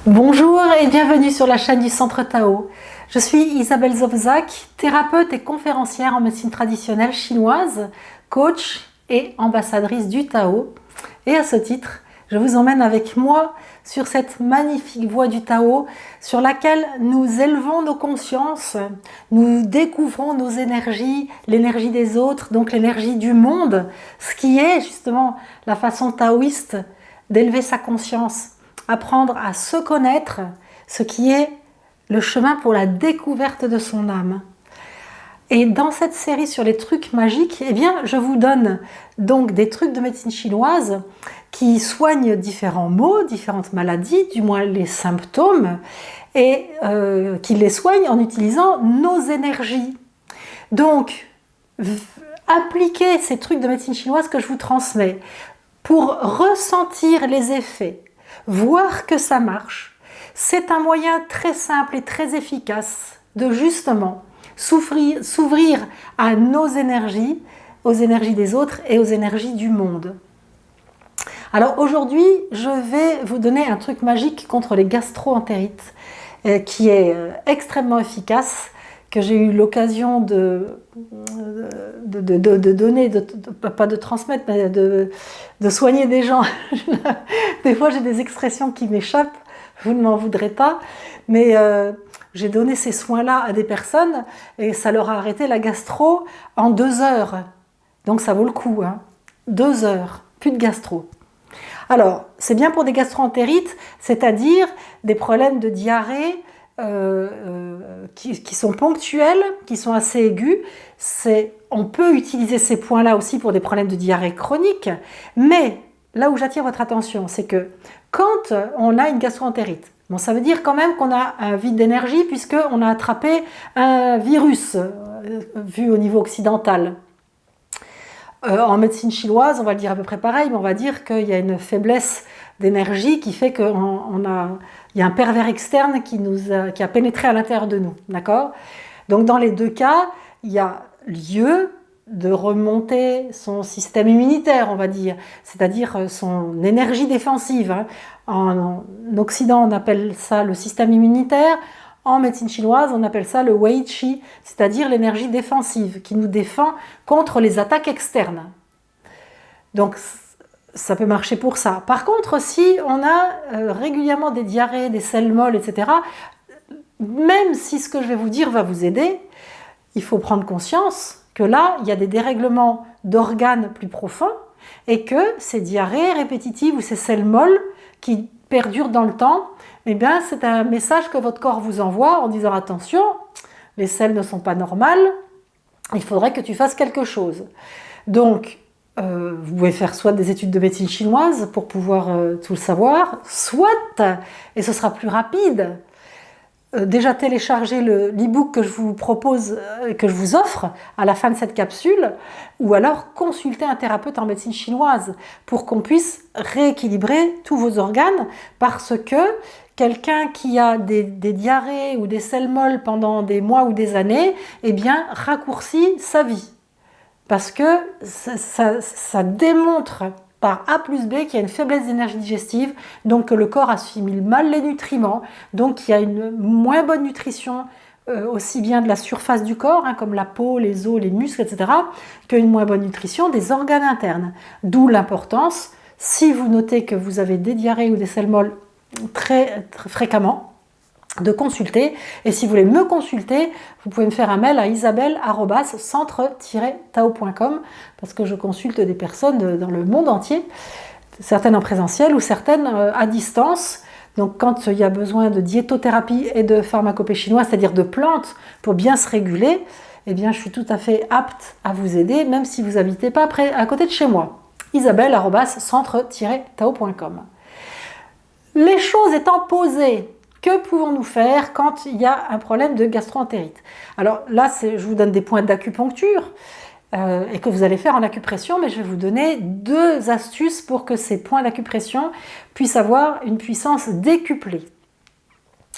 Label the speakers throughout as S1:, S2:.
S1: Bonjour et bienvenue sur la chaîne du Centre Tao. Je suis Isabelle Zovzak, thérapeute et conférencière en médecine traditionnelle chinoise, coach et ambassadrice du Tao. Et à ce titre, je vous emmène avec moi sur cette magnifique voie du Tao sur laquelle nous élevons nos consciences, nous découvrons nos énergies, l'énergie des autres, donc l'énergie du monde, ce qui est justement la façon taoïste d'élever sa conscience. Apprendre à se connaître, ce qui est le chemin pour la découverte de son âme. Et dans cette série sur les trucs magiques, eh bien, je vous donne donc des trucs de médecine chinoise qui soignent différents maux, différentes maladies, du moins les symptômes, et qui les soignent en utilisant nos énergies. Donc, appliquez ces trucs de médecine chinoise que je vous transmets pour ressentir les effets, voir que ça marche. C'est un moyen très simple et très efficace de justement s'ouvrir à nos énergies, aux énergies des autres et aux énergies du monde. Alors aujourd'hui, je vais vous donner un truc magique contre les gastro-entérites qui est extrêmement efficace, que j'ai eu l'occasion de donner, pas de transmettre, mais de soigner des gens. Des fois, j'ai des expressions qui m'échappent, vous ne m'en voudrez pas, mais j'ai donné ces soins-là à des personnes et ça leur a arrêté la gastro en 2 heures. Donc ça vaut le coup, hein. 2 heures, plus de gastro. Alors, c'est bien pour des gastro-entérites, c'est-à-dire des problèmes de diarrhée, qui sont ponctuels, qui sont assez aigus. On peut utiliser ces points-là aussi pour des problèmes de diarrhée chronique, mais là où j'attire votre attention, c'est que quand on a une gastro-entérite, bon, ça veut dire quand même qu'on a un vide d'énergie puisqu'on a attrapé un virus, vu au niveau occidental. En médecine chinoise, on va le dire à peu près pareil, mais on va dire qu'il y a une faiblesse d'énergie qui fait qu'il y a un pervers externe qui a pénétré à l'intérieur de nous, d'accord ? Donc dans les 2 cas, il y a lieu de remonter son système immunitaire, on va dire, c'est-à-dire son énergie défensive. En Occident, on appelle ça le système immunitaire. En médecine chinoise, on appelle ça le Wei Qi, c'est-à-dire l'énergie défensive qui nous défend contre les attaques externes. Donc, ça peut marcher pour ça. Par contre, si on a régulièrement des diarrhées, des selles molles, etc., même si ce que je vais vous dire va vous aider, il faut prendre conscience que là, il y a des dérèglements d'organes plus profonds et que ces diarrhées répétitives ou ces selles molles qui perdurent dans le temps, eh bien, c'est un message que votre corps vous envoie en disant « Attention, les selles ne sont pas normales, il faudrait que tu fasses quelque chose. » Donc, vous pouvez faire soit des études de médecine chinoise pour pouvoir tout le savoir, soit, et ce sera plus rapide, déjà télécharger l'e-book que je vous propose, que je vous offre à la fin de cette capsule, ou alors consulter un thérapeute en médecine chinoise pour qu'on puisse rééquilibrer tous vos organes, parce que quelqu'un qui a des diarrhées ou des selles molles pendant des mois ou des années, eh bien, raccourcit sa vie. Parce que ça démontre par A plus B qu'il y a une faiblesse d'énergie digestive, donc que le corps assimile mal les nutriments, donc il y a une moins bonne nutrition aussi bien de la surface du corps, comme la peau, les os, les muscles, etc., qu'une moins bonne nutrition des organes internes. D'où l'importance, si vous notez que vous avez des diarrhées ou des selles molles très, très fréquemment, de consulter. Et si vous voulez me consulter, vous pouvez me faire un mail à isabelle@centre-tao.com parce que je consulte des personnes dans le monde entier, certaines en présentiel ou certaines à distance. Donc quand il y a besoin de diétothérapie et de pharmacopée chinoise, c'est-à-dire de plantes pour bien se réguler, eh bien je suis tout à fait apte à vous aider, même si vous n'habitez pas à côté de chez moi. isabelle@centre-tao.com. Les choses étant posées, que pouvons-nous faire quand il y a un problème de gastro-entérite? Alors là, je vous donne des points d'acupuncture et que vous allez faire en acupression, mais je vais vous donner 2 astuces pour que ces points d'acupression puissent avoir une puissance décuplée.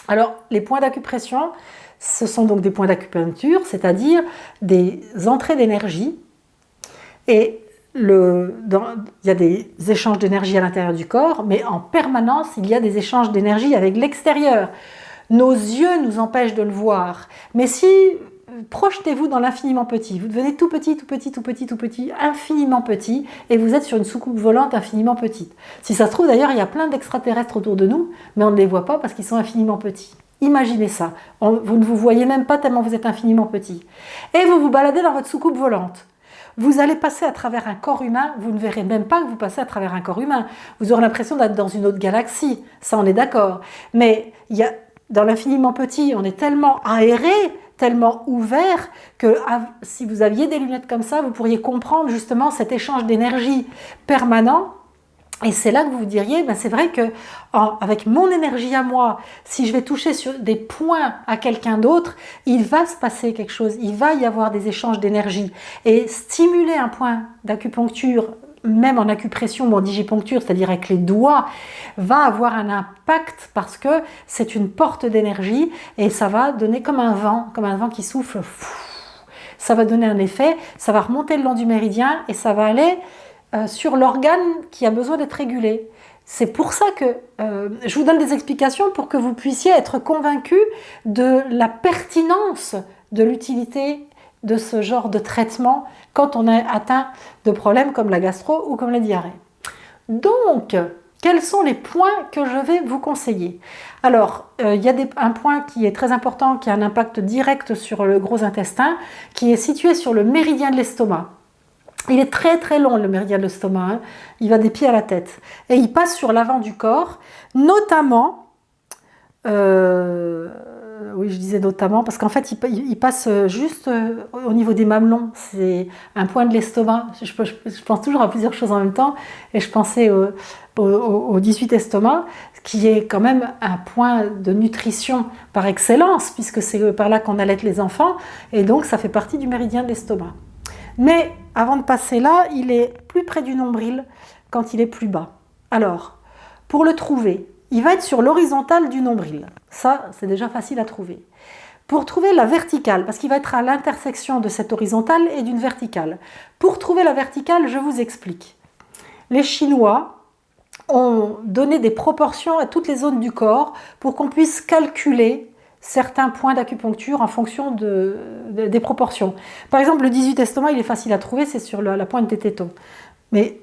S1: Alors, les points d'acupression, ce sont donc des points d'acupuncture, c'est-à-dire des entrées d'énergie. Et il y a des échanges d'énergie à l'intérieur du corps, mais en permanence, il y a des échanges d'énergie avec l'extérieur. Nos yeux nous empêchent de le voir. Mais si, projetez-vous dans l'infiniment petit, vous devenez tout petit, tout petit, tout petit, tout petit, infiniment petit, et vous êtes sur une soucoupe volante infiniment petite. Si ça se trouve, d'ailleurs, il y a plein d'extraterrestres autour de nous, mais on ne les voit pas parce qu'ils sont infiniment petits. Imaginez ça. Vous ne vous voyez même pas tellement vous êtes infiniment petit. Et vous vous baladez dans votre soucoupe volante. Vous allez passer à travers un corps humain, vous ne verrez même pas que vous passez à travers un corps humain. Vous aurez l'impression d'être dans une autre galaxie, ça on est d'accord. Mais dans l'infiniment petit, on est tellement aéré, tellement ouvert, que si vous aviez des lunettes comme ça, vous pourriez comprendre justement cet échange d'énergie permanent. Et c'est là que vous vous diriez, ben c'est vrai que avec mon énergie à moi, si je vais toucher sur des points à quelqu'un d'autre, il va se passer quelque chose, il va y avoir des échanges d'énergie. Et stimuler un point d'acupuncture, même en acupression ou en digipuncture, c'est-à-dire avec les doigts, va avoir un impact parce que c'est une porte d'énergie et ça va donner comme un vent qui souffle. Ça va donner un effet, ça va remonter le long du méridien et ça va aller sur l'organe qui a besoin d'être régulé. C'est pour ça que je vous donne des explications pour que vous puissiez être convaincu de la pertinence de l'utilité de ce genre de traitement quand on est atteint de problèmes comme la gastro ou comme la diarrhée. Donc, quels sont les points que je vais vous conseiller? Alors, il y a un point qui est très important, qui a un impact direct sur le gros intestin, qui est situé sur le méridien de l'estomac. Il est très très long le méridien de l'estomac, hein. Il va des pieds à la tête et il passe sur l'avant du corps, notamment, oui je disais notamment parce qu'en fait il passe juste au niveau des mamelons, c'est un point de l'estomac, je pense toujours à plusieurs choses en même temps et je pensais au 18 estomac qui est quand même un point de nutrition par excellence puisque c'est par là qu'on allaite les enfants et donc ça fait partie du méridien de l'estomac. Mais avant de passer là, il est plus près du nombril quand il est plus bas. Alors, pour le trouver, il va être sur l'horizontale du nombril. Ça, c'est déjà facile à trouver. Pour trouver la verticale, parce qu'il va être à l'intersection de cette horizontale et d'une verticale. Pour trouver la verticale, je vous explique. Les Chinois ont donné des proportions à toutes les zones du corps pour qu'on puisse calculer certains points d'acupuncture en fonction des proportions. Par exemple, le 18 estomac, il est facile à trouver, c'est sur la pointe des tétons. Mais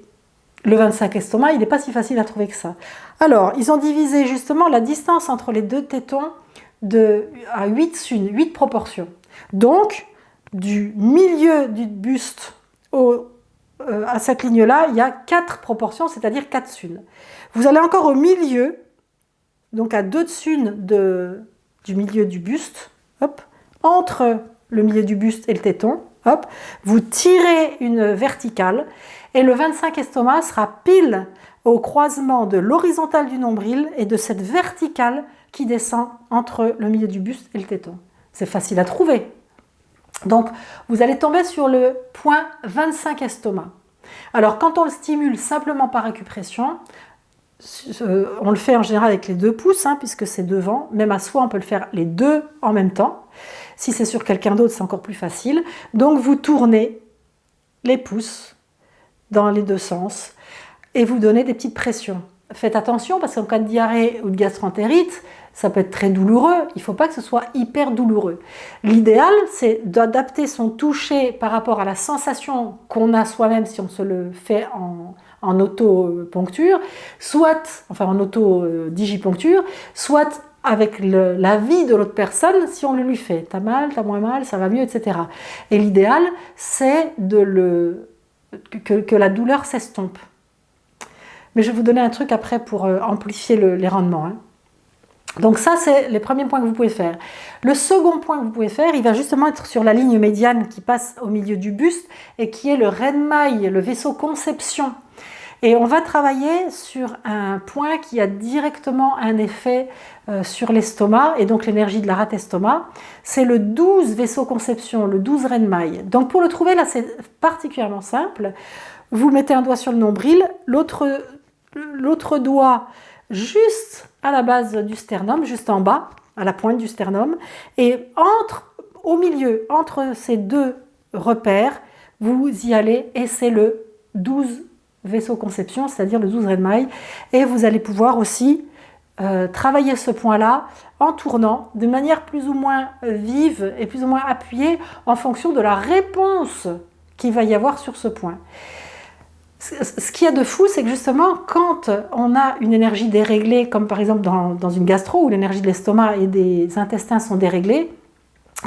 S1: le 25 estomac, il n'est pas si facile à trouver que ça. Alors, ils ont divisé justement la distance entre les deux tétons à 8 sunes, 8 proportions. Donc, du milieu du buste à cette ligne-là, il y a 4 proportions, c'est-à-dire 4 sunes. Vous allez encore au milieu, donc à 2 sunes du milieu du buste, hop, entre le milieu du buste et le téton, hop, vous tirez une verticale et le 25 estomac sera pile au croisement de l'horizontale du nombril et de cette verticale qui descend entre le milieu du buste et le téton. C'est facile à trouver. Donc, vous allez tomber sur le point 25 estomac. Alors, quand on le stimule simplement par acupression, on le fait en général avec les 2 pouces, hein, puisque c'est devant. Même à soi, on peut le faire les 2 en même temps. Si c'est sur quelqu'un d'autre, c'est encore plus facile. Donc, vous tournez les pouces dans les 2 sens et vous donnez des petites pressions. Faites attention parce qu'en cas de diarrhée ou de gastroentérite, ça peut être très douloureux. Il ne faut pas que ce soit hyper douloureux. L'idéal, c'est d'adapter son toucher par rapport à la sensation qu'on a soi-même si on se le fait en auto-poncture, soit, enfin en auto-digipuncture, soit avec l'avis de l'autre personne si on le lui fait. T'as mal, t'as moins mal, ça va mieux, etc. Et l'idéal, c'est que la douleur s'estompe. Mais je vais vous donner un truc après pour amplifier les rendements. Hein. Donc ça, c'est les premiers points que vous pouvez faire. Le second point que vous pouvez faire, il va justement être sur la ligne médiane qui passe au milieu du buste et qui est le Renmaï, le vaisseau conception. Et on va travailler sur un point qui a directement un effet sur l'estomac et donc l'énergie de la rate estomac. C'est le 12 vaisseau conception, le 12 Renmaï. Donc pour le trouver, là, c'est particulièrement simple. Vous mettez un doigt sur le nombril, l'autre doigt juste à la base du sternum, juste en bas, à la pointe du sternum, et au milieu, entre ces 2 repères, vous y allez et c'est le 12 vaisseaux conception, c'est-à-dire le 12 red mailles, et vous allez pouvoir aussi travailler ce point-là en tournant de manière plus ou moins vive et plus ou moins appuyée en fonction de la réponse qu'il va y avoir sur ce point. Ce qu'il y a de fou, c'est que justement, quand on a une énergie déréglée, comme par exemple dans une gastro, où l'énergie de l'estomac et des intestins sont déréglés,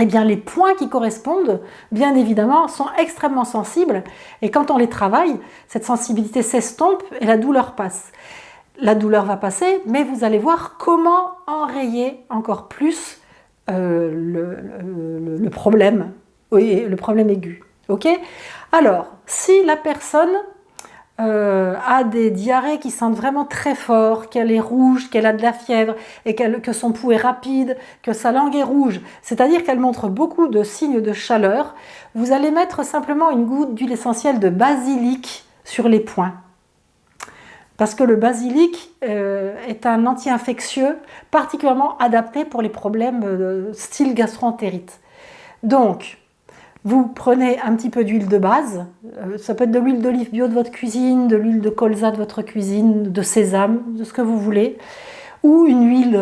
S1: eh bien les points qui correspondent, bien évidemment, sont extrêmement sensibles, et quand on les travaille, cette sensibilité s'estompe et la douleur passe. La douleur va passer, mais vous allez voir comment enrayer encore plus le problème, oui, le problème aigu. Ok ? Alors, si la personne a des diarrhées qui sentent vraiment très fort, qu'elle est rouge, qu'elle a de la fièvre, et que son pouls est rapide, que sa langue est rouge, c'est-à-dire qu'elle montre beaucoup de signes de chaleur, vous allez mettre simplement une goutte d'huile essentielle de basilic sur les points. Parce que le basilic est un anti-infectieux particulièrement adapté pour les problèmes style gastro-entérite. Donc, vous prenez un petit peu d'huile de base, ça peut être de l'huile d'olive bio de votre cuisine, de l'huile de colza de votre cuisine, de sésame, de ce que vous voulez, ou une huile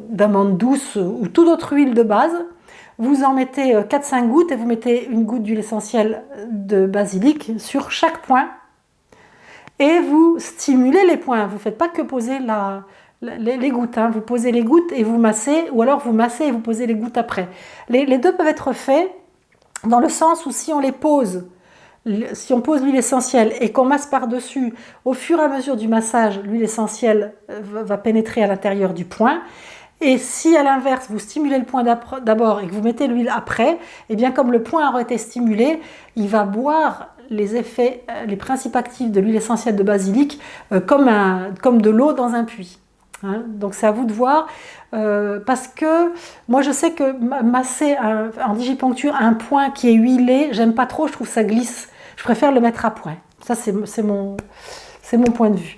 S1: d'amande douce ou toute autre huile de base. Vous en mettez 4-5 gouttes et vous mettez une goutte d'huile essentielle de basilic sur chaque point. Et vous stimulez les points, vous ne faites pas que poser les gouttes, hein. Vous posez les gouttes et vous massez, ou alors vous massez et vous posez les gouttes après. Les deux peuvent être faits dans le sens où si on les pose, si on pose l'huile essentielle et qu'on masse par-dessus, au fur et à mesure du massage, l'huile essentielle va pénétrer à l'intérieur du point. Et si à l'inverse, vous stimulez le point d'abord et que vous mettez l'huile après, eh bien comme le point aura été stimulé, il va boire les effets, les principes actifs de l'huile essentielle de basilic comme de l'eau dans un puits. Hein, donc c'est à vous de voir, parce que moi je sais que masser en digiponcture un point qui est huilé, j'aime pas trop, je trouve que ça glisse. Je préfère le mettre à point. Ça c'est mon point de vue.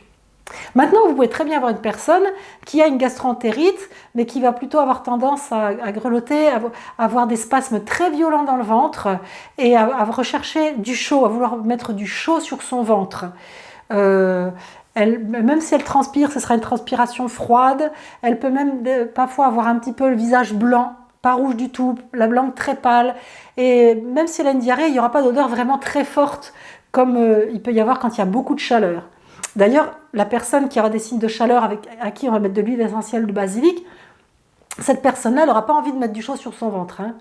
S1: Maintenant, vous pouvez très bien avoir une personne qui a une gastro-entérite, mais qui va plutôt avoir tendance à grelotter, à avoir des spasmes très violents dans le ventre et à rechercher du chaud, à vouloir mettre du chaud sur son ventre. Même si elle transpire, ce sera une transpiration froide. Elle peut même parfois avoir un petit peu le visage blanc, pas rouge du tout, la langue très pâle. Et même si elle a une diarrhée, il n'y aura pas d'odeur vraiment très forte, comme il peut y avoir quand il y a beaucoup de chaleur. D'ailleurs, la personne qui aura des signes de chaleur à qui on va mettre de l'huile essentielle de basilic, cette personne-là, elle n'aura pas envie de mettre du chaud sur son ventre. Hein.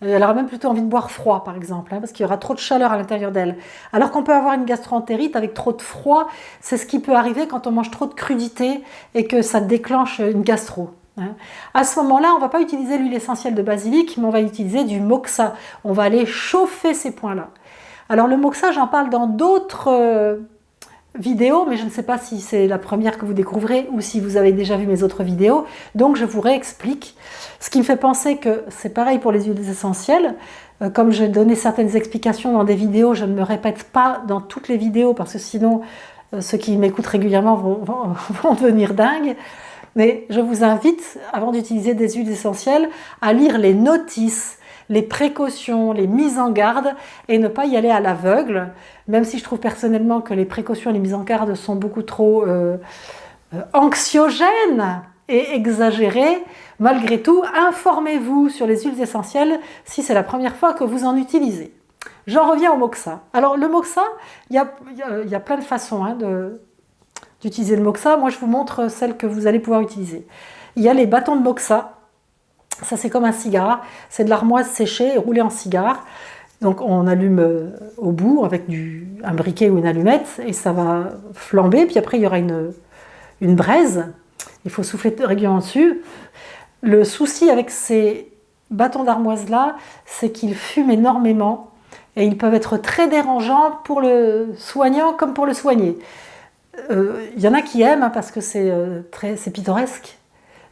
S1: Elle aura même plutôt envie de boire froid, par exemple, hein, parce qu'il y aura trop de chaleur à l'intérieur d'elle. Alors qu'on peut avoir une gastro-entérite avec trop de froid, c'est ce qui peut arriver quand on mange trop de crudité et que ça déclenche une gastro. Hein. À ce moment-là, on ne va pas utiliser l'huile essentielle de basilic, mais on va utiliser du moxa. On va aller chauffer ces points-là. Alors le moxa, j'en parle dans d'autres vidéo, mais je ne sais pas si c'est la première que vous découvrez ou si vous avez déjà vu mes autres vidéos, donc je vous réexplique. Ce qui me fait penser que c'est pareil pour les huiles essentielles. Comme j'ai donné certaines explications dans des vidéos, je ne me répète pas dans toutes les vidéos parce que sinon ceux qui m'écoutent régulièrement vont devenir dingues. Mais je vous invite, avant d'utiliser des huiles essentielles, à lire les notices, les précautions, les mises en garde et ne pas y aller à l'aveugle, même si je trouve personnellement que les précautions et les mises en garde sont beaucoup trop anxiogènes et exagérées. Malgré tout, informez-vous sur les huiles essentielles si c'est la première fois que vous en utilisez. J'en reviens au moxa. Alors le moxa, il y a plein de façons d'utiliser le moxa. Moi je vous montre celle que vous allez pouvoir utiliser. Il y a les bâtons de moxa. Ça c'est comme un cigare, c'est de l'armoise séchée et roulée en cigare. Donc on allume au bout avec un briquet ou une allumette et ça va flamber. Puis après il y aura une braise, il faut souffler régulièrement dessus. Le souci avec ces bâtons d'armoise là, c'est qu'ils fument énormément et ils peuvent être très dérangeants pour le soignant comme pour le soigné. Il y en a qui aiment hein, parce que c'est pittoresque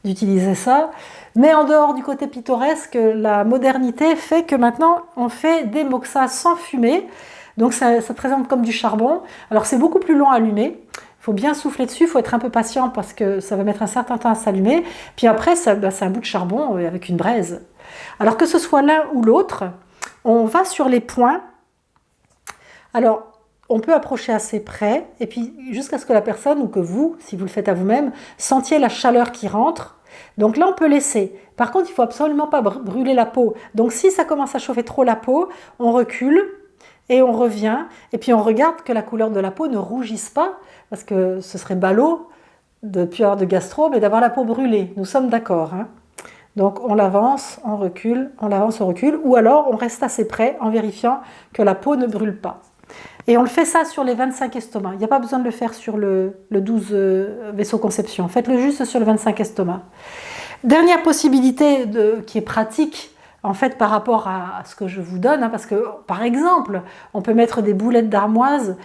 S1: d'utiliser ça. Mais en dehors du côté pittoresque, la modernité fait que maintenant on fait des moxas sans fumée. Donc ça présente comme du charbon. Alors c'est beaucoup plus long à allumer. Il faut bien souffler dessus, il faut être un peu patient parce que ça va mettre un certain temps à s'allumer. Puis après, c'est un bout de charbon avec une braise. Alors que ce soit l'un ou l'autre, on va sur les points. Alors, on peut approcher assez près, et puis jusqu'à ce que la personne, ou que vous, si vous le faites à vous-même, sentiez la chaleur qui rentre. Donc là, on peut laisser. Par contre, il ne faut absolument pas brûler la peau. Donc si ça commence à chauffer trop la peau, on recule et on revient. Et puis on regarde que la couleur de la peau ne rougisse pas, parce que ce serait ballot de ne plus avoir de gastro, mais d'avoir la peau brûlée. Nous sommes d'accord, hein. Donc on l'avance, on recule, on l'avance, on recule, ou alors on reste assez près en vérifiant que la peau ne brûle pas. Et on le fait ça sur les 25 estomacs. Il n'y a pas besoin de le faire sur le 12 vaisseaux conception. Faites-le juste sur le 25 estomacs. Dernière possibilité qui est pratique, en fait, par rapport à ce que je vous donne, hein, parce que, par exemple, on peut mettre des boulettes d'armoise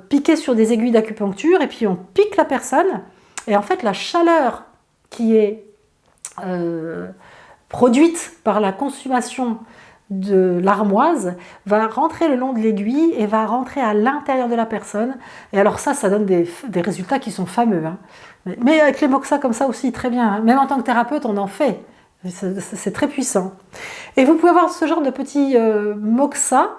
S1: piquées sur des aiguilles d'acupuncture, et puis on pique la personne, et en fait, la chaleur qui est produite par la consommation de l'armoise va rentrer le long de l'aiguille et va rentrer à l'intérieur de la personne. Et alors ça donne des résultats qui sont fameux, hein. Mais avec les moxa comme ça aussi, très bien, hein. Même en tant que thérapeute, on en fait. C'est très puissant. Et vous pouvez avoir ce genre de petit moxa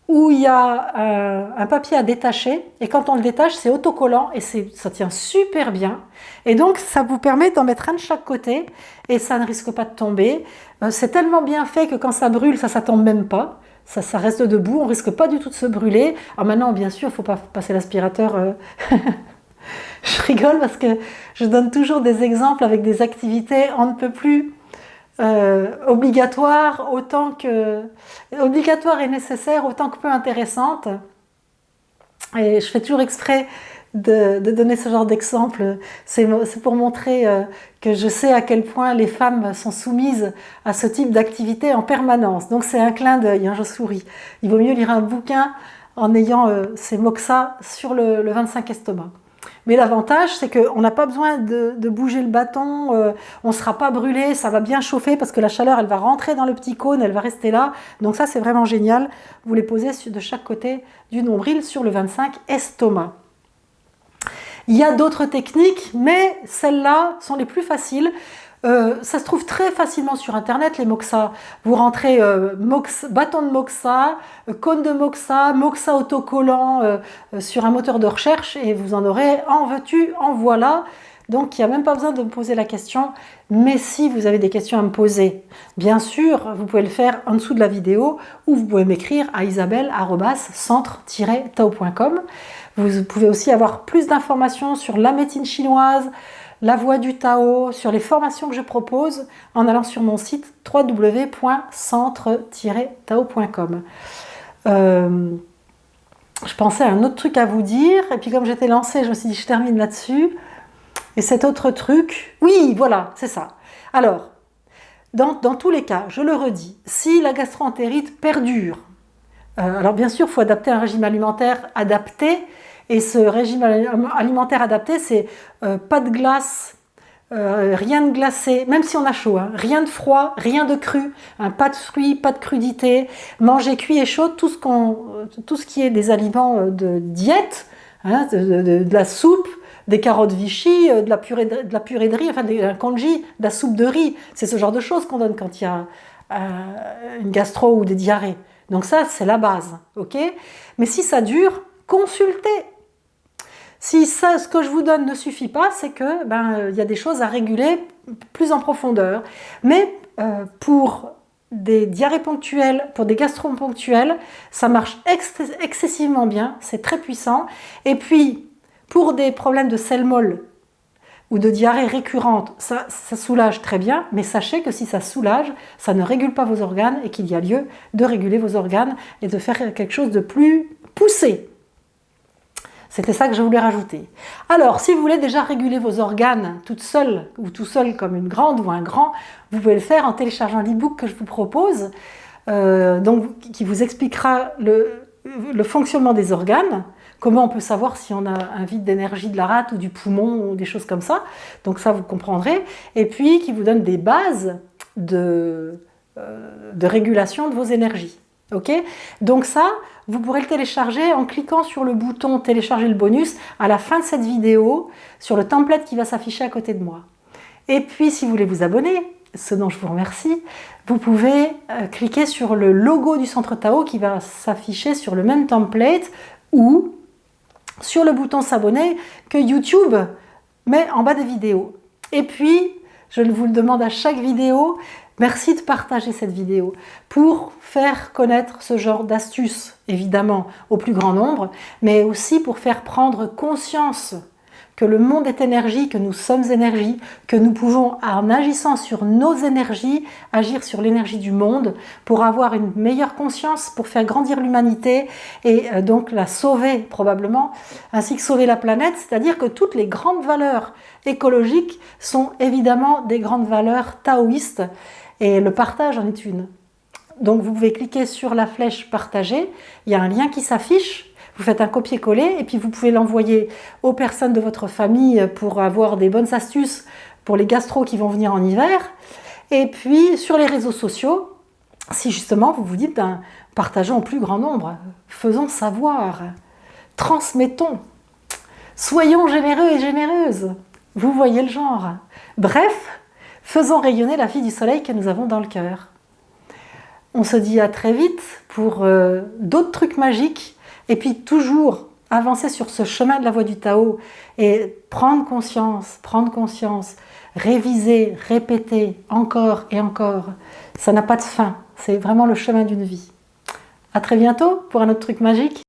S1: où il y a un papier à détacher, et quand on le détache, c'est autocollant et ça tient super bien. Et donc, ça vous permet d'en mettre un de chaque côté, et ça ne risque pas de tomber. C'est tellement bien fait que quand ça brûle, ça tombe même pas. Ça reste debout, on risque pas du tout de se brûler. Alors maintenant, bien sûr, il ne faut pas passer l'aspirateur. Je rigole parce que je donne toujours des exemples avec des activités on ne peut plus obligatoires et nécessaires autant que peu intéressantes. Et je fais toujours exprès de donner ce genre d'exemple. C'est pour montrer que je sais à quel point les femmes sont soumises à ce type d'activité en permanence. Donc c'est un clin d'œil, hein, je souris. Il vaut mieux lire un bouquin en ayant ces moxa sur le 25 estomac. Mais l'avantage, c'est qu'on n'a pas besoin de bouger le bâton, on ne sera pas brûlé, ça va bien chauffer parce que la chaleur, elle va rentrer dans le petit cône, elle va rester là. Donc ça, c'est vraiment génial. Vous les posez de chaque côté du nombril sur le 25 estomac. Il y a d'autres techniques, mais celles-là sont les plus faciles. Ça se trouve très facilement sur internet, les moxa. Vous rentrez bâton de moxa, cône de moxa, moxa autocollant sur un moteur de recherche et vous en aurez en veux-tu, en voilà. Donc il n'y a même pas besoin de me poser la question, mais si vous avez des questions à me poser, bien sûr, vous pouvez le faire en dessous de la vidéo ou vous pouvez m'écrire à isabelle@centre-tao.com. Vous pouvez aussi avoir plus d'informations sur la médecine chinoise, la voie du Tao, sur les formations que je propose en allant sur mon site www.centre-tao.com. Je pensais à un autre truc à vous dire, et puis comme j'étais lancée, je me suis dit je termine là-dessus. Et cet autre truc, oui, voilà, c'est ça. Alors, dans tous les cas, je le redis, si la gastro-entérite perdure, alors bien sûr, il faut adapter un régime alimentaire adapté. Et ce régime alimentaire adapté, c'est pas de glace, rien de glacé, même si on a chaud, hein, rien de froid, rien de cru, hein, pas de fruits, pas de crudité, manger cuit et chaud, tout ce qui est des aliments de diète, hein, de la soupe, des carottes Vichy, de la purée de riz, enfin un congee, de la soupe de riz. C'est ce genre de choses qu'on donne quand il y a une gastro ou des diarrhées. Donc ça, c'est la base, ok ? Mais si ça dure, consultez. Si ça, ce que je vous donne ne suffit pas, c'est que il y a des choses à réguler plus en profondeur. Mais pour des diarrhées ponctuelles, pour des gastro ponctuelles, ça marche excessivement bien, c'est très puissant. Et puis, pour des problèmes de selle molle ou de diarrhée récurrente, ça soulage très bien, mais sachez que si ça soulage, ça ne régule pas vos organes et qu'il y a lieu de réguler vos organes et de faire quelque chose de plus poussé. C'était ça que je voulais rajouter. Alors, si vous voulez déjà réguler vos organes toute seule ou tout seul comme une grande ou un grand, vous pouvez le faire en téléchargeant l'e-book que je vous propose, qui vous expliquera le fonctionnement des organes, comment on peut savoir si on a un vide d'énergie de la rate ou du poumon ou des choses comme ça. Donc ça, vous comprendrez. Et puis, qui vous donne des bases de régulation de vos énergies. Ok ? Donc ça, vous pourrez le télécharger en cliquant sur le bouton télécharger le bonus à la fin de cette vidéo sur le template qui va s'afficher à côté de moi. Et puis si vous voulez vous abonner, ce dont je vous remercie, vous pouvez cliquer sur le logo du Centre Tao qui va s'afficher sur le même template ou sur le bouton s'abonner que YouTube met en bas des vidéos. Et puis, je vous le demande à chaque vidéo, merci de partager cette vidéo pour faire connaître ce genre d'astuces, évidemment, au plus grand nombre, mais aussi pour faire prendre conscience que le monde est énergie, que nous sommes énergie, que nous pouvons, en agissant sur nos énergies, agir sur l'énergie du monde pour avoir une meilleure conscience, pour faire grandir l'humanité et donc la sauver probablement, ainsi que sauver la planète. C'est-à-dire que toutes les grandes valeurs écologiques sont évidemment des grandes valeurs taoïstes et le partage en est une. Donc vous pouvez cliquer sur la flèche partager, il y a un lien qui s'affiche. Vous faites un copier-coller et puis vous pouvez l'envoyer aux personnes de votre famille pour avoir des bonnes astuces pour les gastros qui vont venir en hiver. Et puis sur les réseaux sociaux, si justement vous vous dites partageons au plus grand nombre, faisons savoir, transmettons, soyons généreux et généreuses. Vous voyez le genre. Bref, faisons rayonner la fille du soleil que nous avons dans le cœur. On se dit à très vite pour d'autres trucs magiques. Et puis toujours avancer sur ce chemin de la voie du Tao et prendre conscience, réviser, répéter encore et encore. Ça n'a pas de fin, c'est vraiment le chemin d'une vie. À très bientôt pour un autre truc magique.